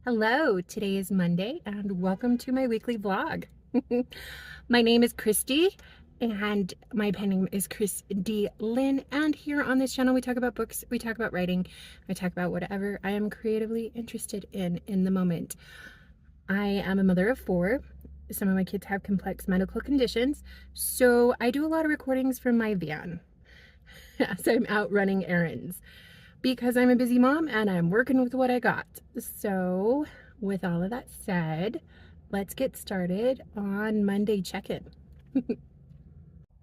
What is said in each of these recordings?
Hello, today is Monday and welcome to my weekly vlog. My name is Christy and my pen name is Chris D. Lynn, and here on this channel we talk about books, we talk about writing, we talk about whatever I am creatively interested in the moment. I am a mother of 4. Some of my kids have complex medical conditions, so I do a lot of recordings from my van as I'm out running errands, because I'm a busy mom and I'm working with what I got. So with all of that said, let's get started on Monday check-in. Okay,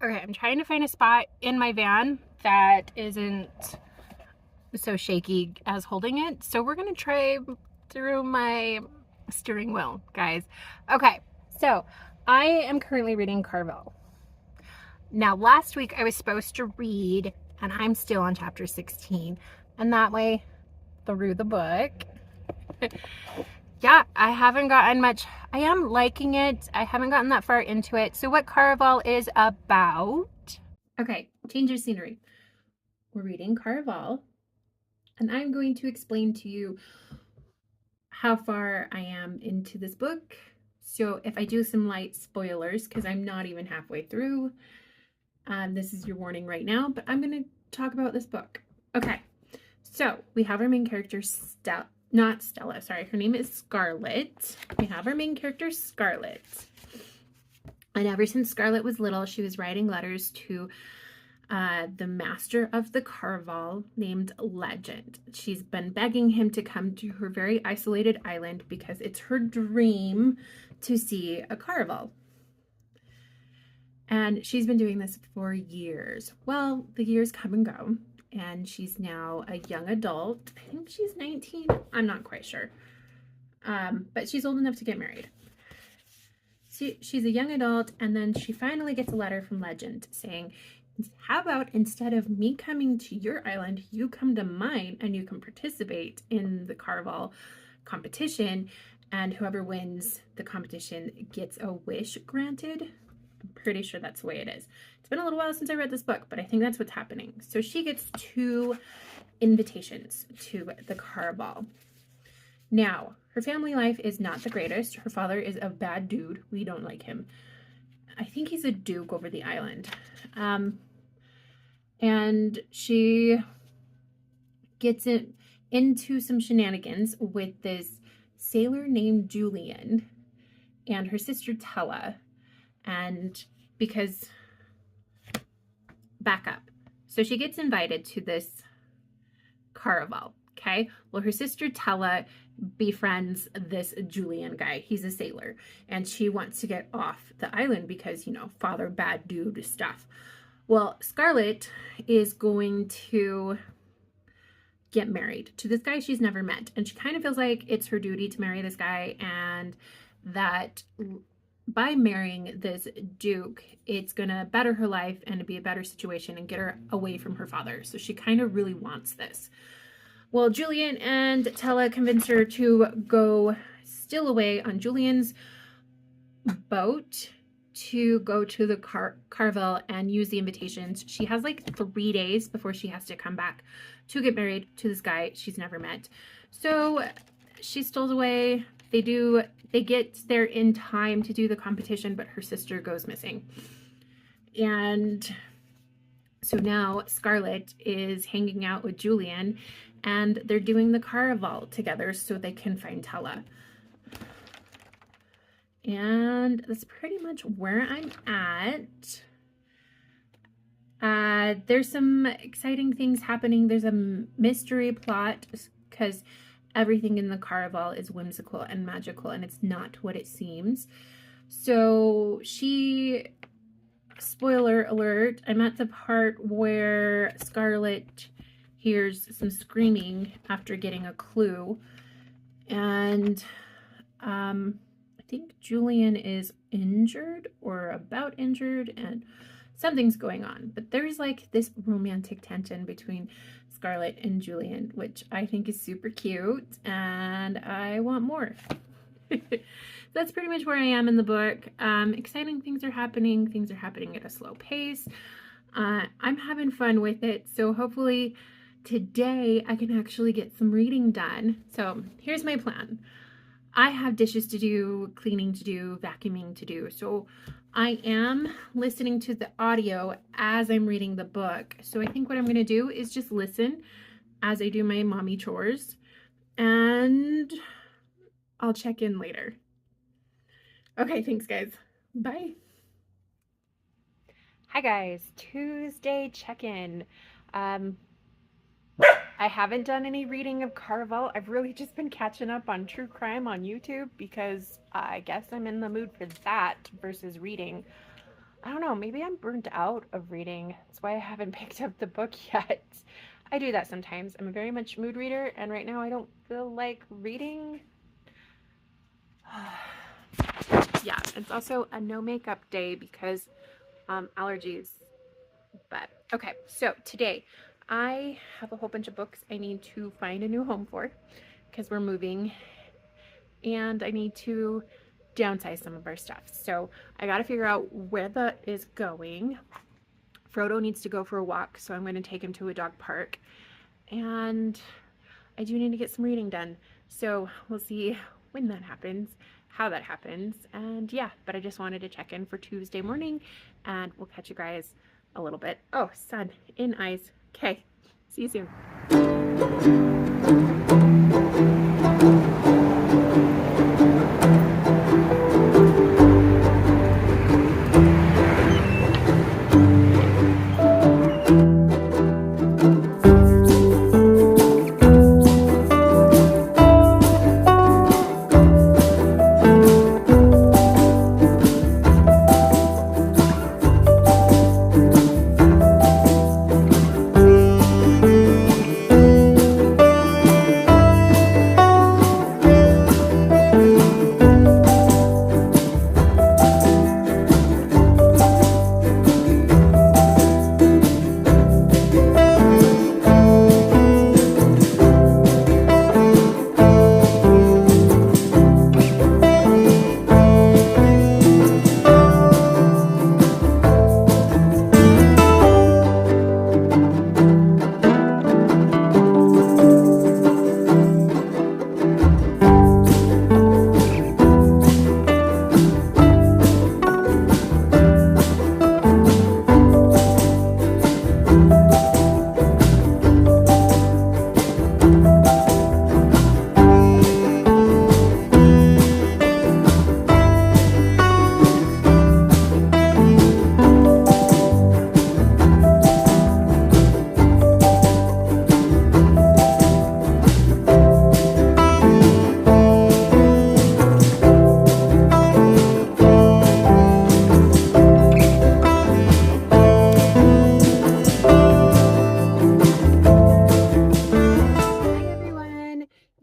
I'm trying to find a spot in my van that isn't so shaky as holding it. So we're gonna try through my steering wheel, guys. Okay, so I am currently reading Caraval. Now, last week I was supposed to read, and I'm still on chapter 16, and that way through the book. Yeah, I haven't gotten much. I am liking it. I haven't gotten that far into it. So what Caraval is about. Okay, change of scenery. We're reading Caraval, and I'm going to explain to you how far I am into this book. So if I do some light spoilers, because I'm not even halfway through, this is your warning right now, but I'm going to talk about this book. Okay, so we have our main character, not Stella, sorry, her name is Scarlet. We have our main character, Scarlet. And ever since Scarlet was little, she was writing letters to the master of the Caraval named Legend. She's been begging him to come to her very isolated island because it's her dream to see a Caraval. And she's been doing this for years. Well, the years come and go, and she's now a young adult. I think she's 19. I'm not quite sure. But she's old enough to get married. She's a young adult, and then she finally gets a letter from Legend saying, how about instead of me coming to your island, you come to mine and you can participate in the Caraval competition, and whoever wins the competition gets a wish granted. I'm pretty sure that's the way it is. It's been a little while since I read this book, but I think that's what's happening. So she gets 2 invitations to the Caraval. Now, her family life is not the greatest. Her father is a bad dude. We don't like him. I think he's a duke over the island. And she gets into some shenanigans with this sailor named Julian and her sister Tella. And because, back up. So she gets invited to this Caraval, okay? Well, her sister Tella befriends this Julian guy. He's a sailor, and she wants to get off the island because, you know, father bad dude stuff. Well, Scarlet is going to get married to this guy she's never met, and she kind of feels like it's her duty to marry this guy, and that by marrying this duke, it's gonna better her life and be a better situation and get her away from her father. So she kind of really wants this. Well, Julian and Tella convince her to go steal away on Julian's boat to go to the Caraval and use the invitations. She has like 3 days before she has to come back to get married to this guy she's never met. So she stows away. They get there in time to do the competition, but her sister goes missing. And so now Scarlet is hanging out with Julian, and they're doing the Caraval together so they can find Tella. And that's pretty much where I'm at. There's some exciting things happening. There's a mystery plot because everything in the Caraval is whimsical and magical, and it's not what it seems. So spoiler alert, I'm at the part where Scarlet hears some screaming after getting a clue, and I think Julian is injured or about injured, and something's going on. But there's like this romantic tension between Scarlet and Julian, which I think is super cute, and I want more. That's pretty much where I am in the book. Exciting things are happening. Things are happening at a slow pace. I'm having fun with it, so hopefully today I can actually get some reading done. So here's my plan. I have dishes to do, cleaning to do, vacuuming to do. So I am listening to the audio as I'm reading the book. So I think what I'm going to do is just listen as I do my mommy chores, and I'll check in later. Okay, thanks guys. Bye. Hi guys, Tuesday check-in. I haven't done any reading of Caraval. I've really just been catching up on true crime on YouTube because I guess I'm in the mood for that versus reading. I don't know, maybe I'm burnt out of reading. That's why I haven't picked up the book yet. I do that sometimes. I'm a very much mood reader, and right now I don't feel like reading. Yeah, it's also a no makeup day because allergies. But okay, so today I have a whole bunch of books I need to find a new home for because we're moving, and I need to downsize some of our stuff. So I got to figure out where that is going. Frodo needs to go for a walk, so I'm going to take him to a dog park. And I do need to get some reading done. So we'll see when that happens, how that happens. And yeah, but I just wanted to check in for Tuesday morning, and we'll catch you guys a little bit. Oh, sun in eyes. Okay, see you soon.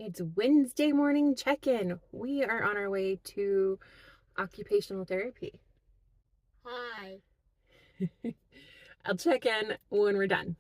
It's Wednesday morning check-in. We are on our way to occupational therapy. Hi. I'll check in when we're done.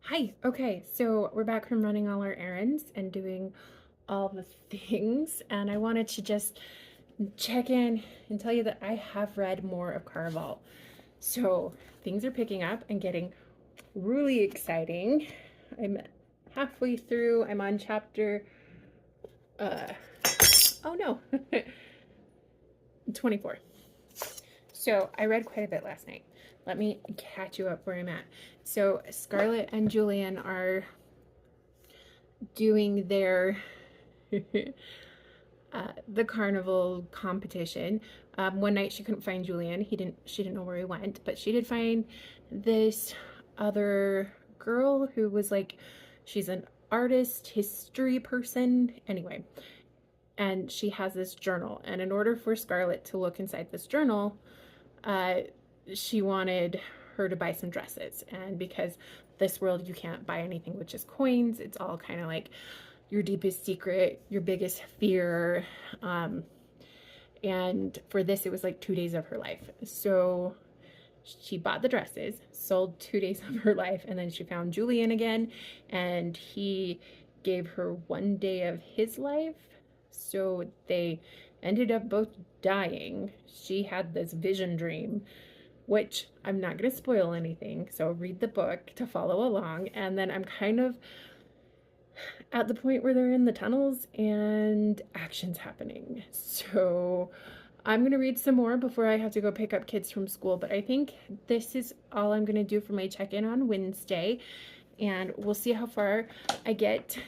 Hi. Okay, so we're back from running all our errands and doing all the things, and I wanted to just check in and tell you that I have read more of Caraval. So things are picking up and getting really exciting. I'm halfway through. I'm on chapter oh no 24. So I read quite a bit last night. Let me catch you up where I'm at. So Scarlett and Julian are doing their The carnival competition. One night she couldn't find Julian. She didn't know where he went, but she did find this other girl who was like, she's an artist, history person. Anyway, and she has this journal. And in order for Scarlett to look inside this journal, uh, she wanted her to buy some dresses. And because this world you can't buy anything with just coins, it's all kind of like your deepest secret, your biggest fear. And for this, it was like 2 days of her life. So she bought the dresses, sold 2 days of her life, and then she found Julian again, and he gave her 1 day of his life. So they ended up both dying. She had this vision dream, which I'm not going to spoil anything, so read the book to follow along. And then I'm kind of at the point where they're in the tunnels and action's happening. So I'm going to read some more before I have to go pick up kids from school, but I think this is all I'm going to do for my check-in on Wednesday, and we'll see how far I get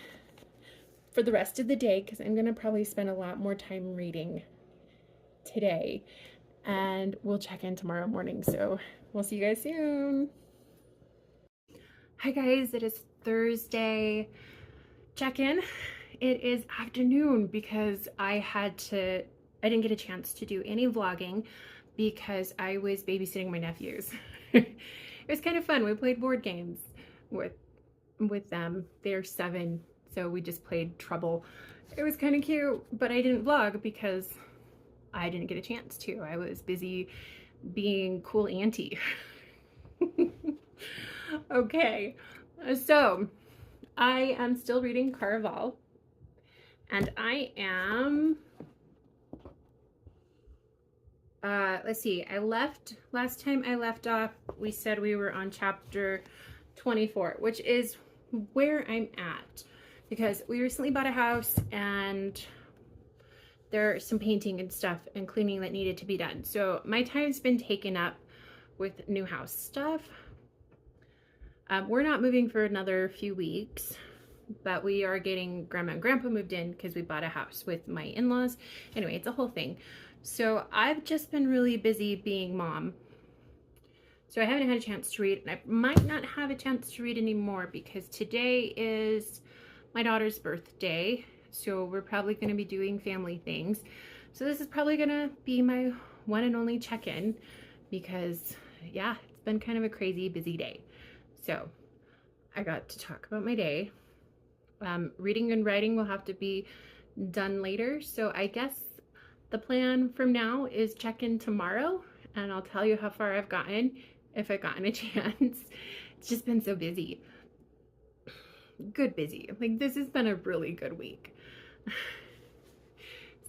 for the rest of the day, because I'm going to probably spend a lot more time reading today, and we'll check in tomorrow morning. So we'll see you guys soon. Hi guys, it is Thursday check-in. It is afternoon because I didn't get a chance to do any vlogging because I was babysitting my nephews. It was kind of fun. We played board games with them. They're 7, so we just played Trouble. It was kind of cute, but I didn't vlog because I didn't get a chance to. I was busy being cool auntie. Okay, so I am still reading Caraval, and I am, let's see, last time I left off, we said we were on chapter 24, which is where I'm at, because we recently bought a house, and there's some painting and stuff and cleaning that needed to be done. So my time's been taken up with new house stuff. We're not moving for another few weeks, but we are getting Grandma and Grandpa moved in because we bought a house with my in-laws. Anyway, it's a whole thing. So I've just been really busy being mom. So I haven't had a chance to read, and I might not have a chance to read anymore because today is my daughter's birthday. So we're probably going to be doing family things. So this is probably going to be my one and only check-in because, yeah, it's been kind of a crazy busy day. So I got to talk about my day. Reading and writing will have to be done later. So I guess the plan from now is check in tomorrow, and I'll tell you how far I've gotten if I've gotten a chance. It's just been so busy. Good busy. Like, this has been a really good week.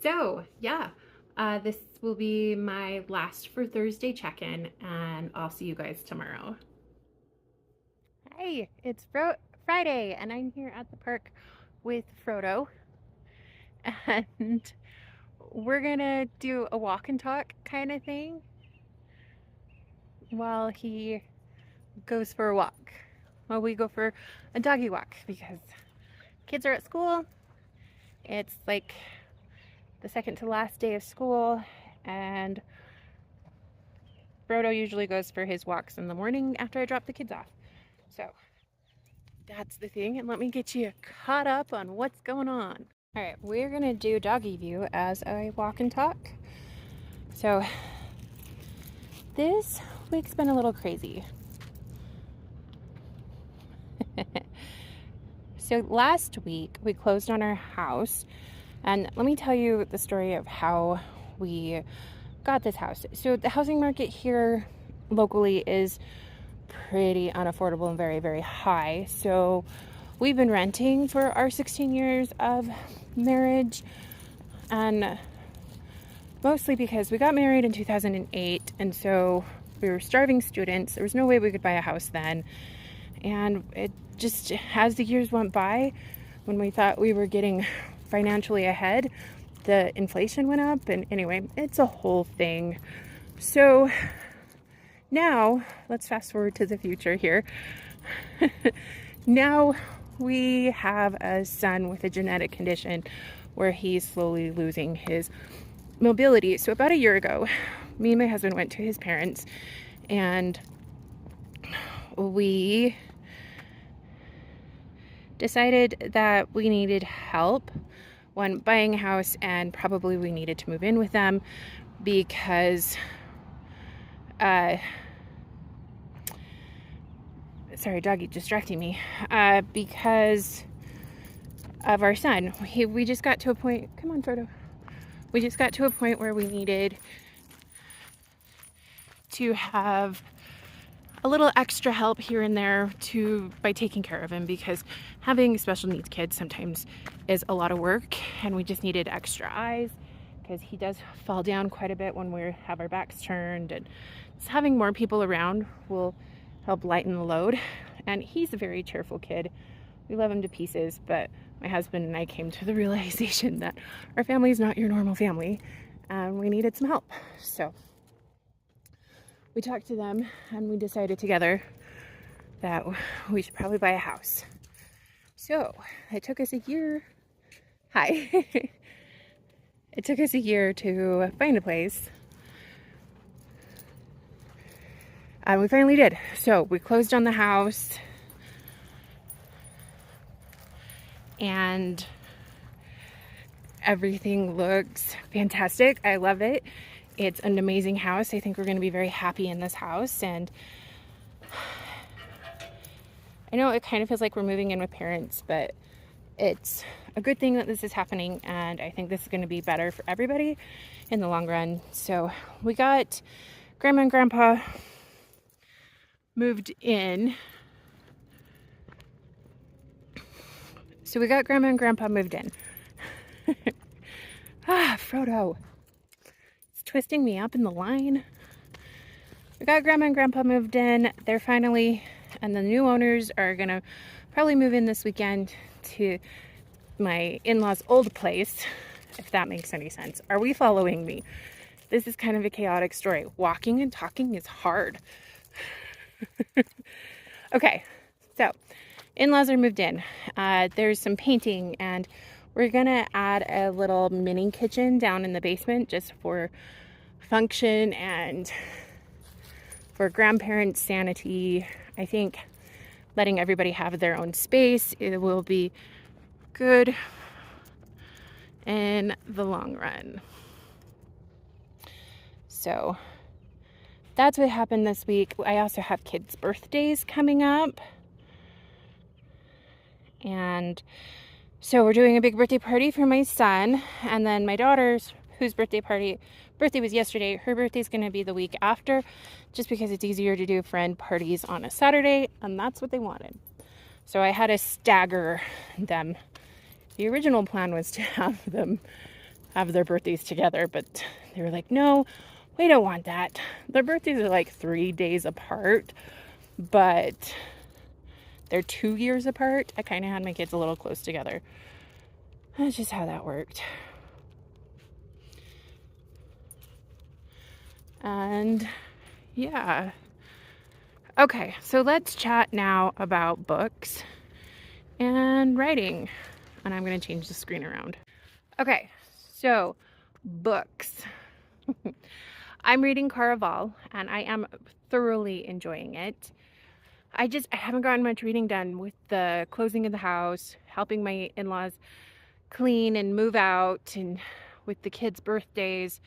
So yeah, this will be my last for Thursday check-in, and I'll see you guys tomorrow. Hi, it's Friday, and I'm here at the park with Frodo, and we're gonna do a walk and talk kind of thing while he goes for a walk. While we go for a doggy walk, because kids are at school. It's like the second to last day of school, and Frodo usually goes for his walks in the morning after I drop the kids off. So that's the thing, and let me get you caught up on what's going on. All right, we're gonna do doggy view as I walk and talk. So this week's been a little crazy. So last week we closed on our house, and let me tell you the story of how we got this house. So the housing market here locally is pretty unaffordable and very, very high. So we've been renting for our 16 years of marriage, and mostly because we got married in 2008, and so we were starving students. There was no way we could buy a house then, and it just, as the years went by, when we thought we were getting financially ahead, the inflation went up, and anyway, it's a whole thing. So now, let's fast forward to the future here. Now we have a son with a genetic condition where he's slowly losing his mobility. So about a year ago, me and my husband went to his parents, and we decided that we needed help when buying a house, and probably we needed to move in with them because sorry, doggy distracting me, because of our son. We just got to a point, come on Frodo, we just got to a point where we needed to have a little extra help here and there by taking care of him, because having special needs kids sometimes is a lot of work, and we just needed extra eyes because he does fall down quite a bit when we have our backs turned, and just having more people around will help lighten the load. And he's a very cheerful kid. We love him to pieces, but my husband and I came to the realization that our family is not your normal family and we needed some help. So we talked to them and we decided together that we should probably buy a house. So it took us a year. Hi. It took us a year to find a place. And we finally did. So we closed on the house. And everything looks fantastic. I love it. It's an amazing house. I think we're going to be very happy in this house. And I know it kind of feels like we're moving in with parents, but it's a good thing that this is happening, and I think this is going to be better for everybody in the long run. So we got Grandma and Grandpa moved in. Frodo. It's twisting me up in the line. We got Grandma and Grandpa moved in. They're finally, and the new owners are gonna probably move in this weekend to my in-laws' old place, if that makes any sense. Are we following me? This is kind of a chaotic story. Walking and talking is hard. Okay, so in-laws are moved in. There's some painting, and we're gonna add a little mini kitchen down in the basement just for function and for grandparents' sanity. I think letting everybody have their own space, it will be good in the long run. So that's what happened this week. I also have kids' birthdays coming up. And so we're doing a big birthday party for my son, and then my daughter's, whose birthday was yesterday, her birthday's going to be the week after, just because it's easier to do friend parties on a Saturday, and that's what they wanted. So I had to stagger them. The original plan was to have them have their birthdays together, but they were like, no, we don't want that. Their birthdays are like 3 days apart, but they're 2 years apart. I kind of had my kids a little close together. That's just how that worked. And yeah. Okay, so let's chat now about books and writing. And I'm going to change the screen around. Okay, so books. I'm reading Caraval, and I am thoroughly enjoying it. I haven't gotten much reading done with the closing of the house, helping my in-laws clean and move out, and with the kids' birthdays.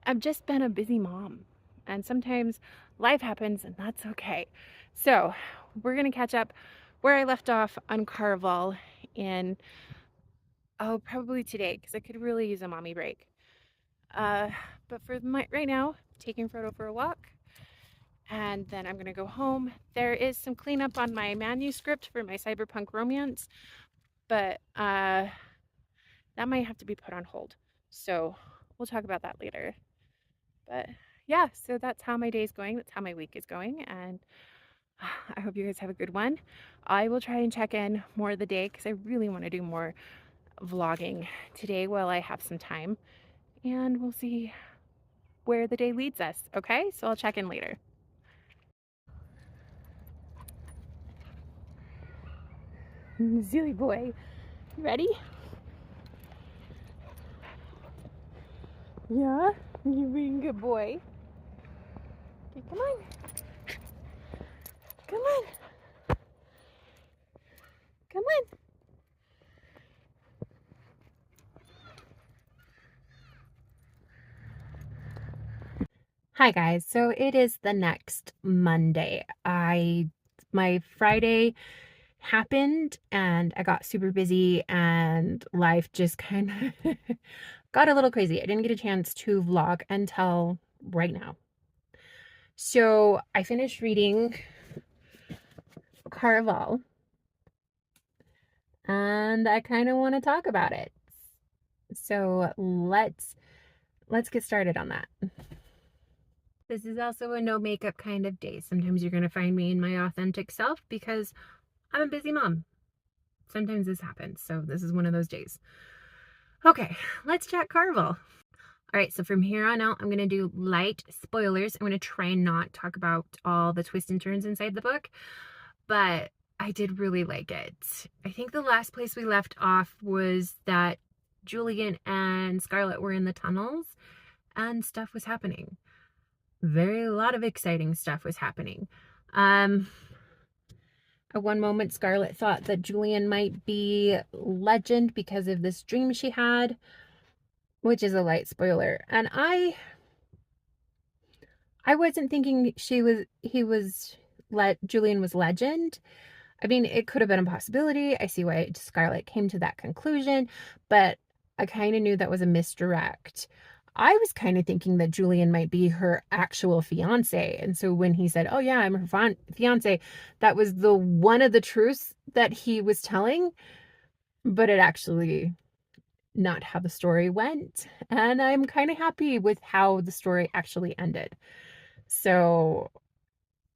I've just been a busy mom, and sometimes life happens, and that's okay. So we're gonna catch up where I left off on Caraval in, probably today, because I could really use a mommy break. But for right now, taking Frodo for a walk, and then I'm gonna go home. There is some cleanup on my manuscript for my cyberpunk romance, but that might have to be put on hold. So we'll talk about that later. But yeah, so that's how my day's going. That's how my week is going. And I hope you guys have a good one. I will try and check in more of the day because I really want to do more vlogging today while I have some time. And we'll see where the day leads us. Okay, so I'll check in later. Zilly boy, ready? Yeah? You being a good boy? Okay, come on. Come on. Come on. Hi guys. So it is the next Monday. My Friday happened and I got super busy and life just kind of got a little crazy. I didn't get a chance to vlog until right now. So I finished reading Caraval and I kind of want to talk about it. So let's get started on that. This is also a no makeup kind of day. Sometimes you're going to find me in my authentic self because I'm a busy mom. Sometimes this happens. So this is one of those days. Okay, let's chat Caraval. All right, so from here on out, I'm going to do light spoilers. I'm going to try and not talk about all the twists and turns inside the book, but I did really like it. I think the last place we left off was that Julian and Scarlett were in the tunnels and stuff was happening. A lot of exciting stuff was happening. At one moment, Scarlett thought that Julian might be legend because of this dream she had, which is a light spoiler. And I wasn't thinking Julian was legend. I mean, it could have been a possibility. I see why Scarlett came to that conclusion, but I kind of knew that was a misdirect. I was kind of thinking that Julian might be her actual fiance. And so when he said, "Oh yeah, I'm her fiance," that was the one of the truths that he was telling, but it actually not how the story went. And I'm kind of happy with how the story actually ended. So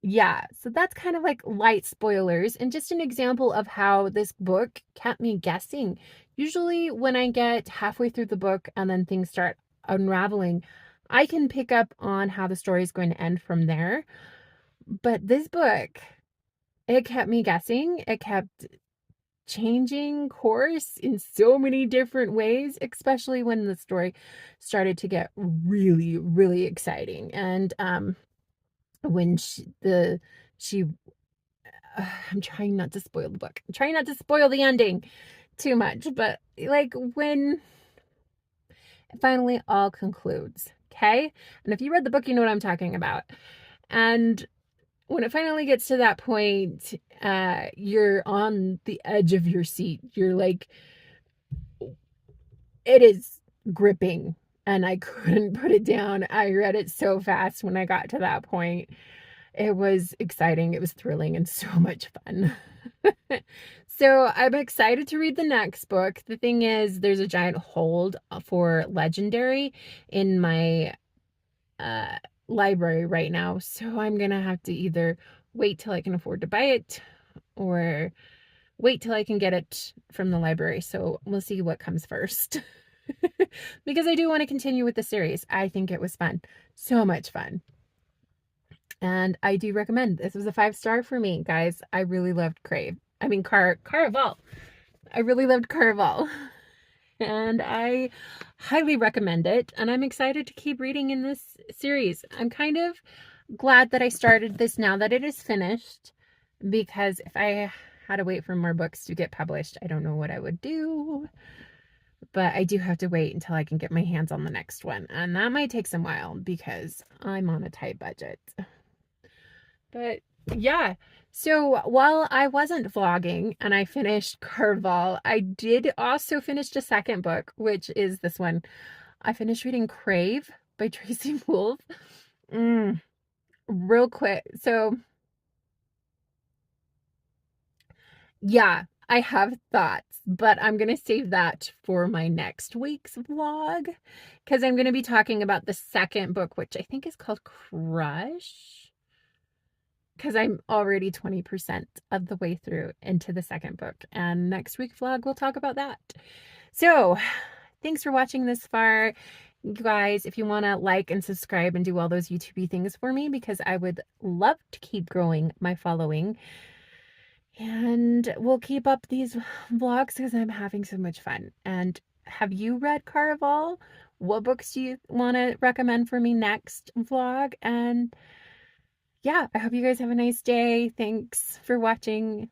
yeah, so that's kind of like light spoilers and just an example of how this book kept me guessing. Usually, when I get halfway through the book and then things start unraveling, I can pick up on how the story is going to end from there. But this book, it kept me guessing. It kept changing course in so many different ways, especially when the story started to get really, really exciting. And when she I'm trying not to spoil the book. I'm trying not to spoil the ending too much, but like when it finally all concludes, okay? And if you read the book, you know what I'm talking about. And when it finally gets to that point, you're on the edge of your seat. You're like, it is gripping, and I couldn't put it down. I read it so fast when I got to that point. It was exciting, it was thrilling, and so much fun. So I'm excited to read the next book. The thing is, there's a giant hold for Legendary in my library right now. So I'm going to have to either wait till I can afford to buy it or wait till I can get it from the library. So we'll see what comes first. Because I do want to continue with the series. I think it was fun. So much fun. And I do recommend. This was a 5-star for me, guys. I really loved Caraval. I really loved Caraval. And I highly recommend it. And I'm excited to keep reading in this series. I'm kind of glad that I started this now that it is finished, because if I had to wait for more books to get published, I don't know what I would do. But I do have to wait until I can get my hands on the next one. And that might take some while because I'm on a tight budget. But yeah, so while I wasn't vlogging and I finished Caraval, I did also finish a second book, which is this one. I finished reading Crave by Tracy Wolff. Real quick. So yeah, I have thoughts, but I'm going to save that for my next week's vlog because I'm going to be talking about the second book, which I think is called Crush, because I'm already 20% of the way through into the second book. And next week vlog, we'll talk about that. So thanks for watching this far. You guys, if you want to like and subscribe and do all those YouTube things for me, because I would love to keep growing my following. And we'll keep up these vlogs because I'm having so much fun. And Have you read Caraval? What books do you want to recommend for me next vlog? And yeah, I hope you guys have a nice day. Thanks for watching.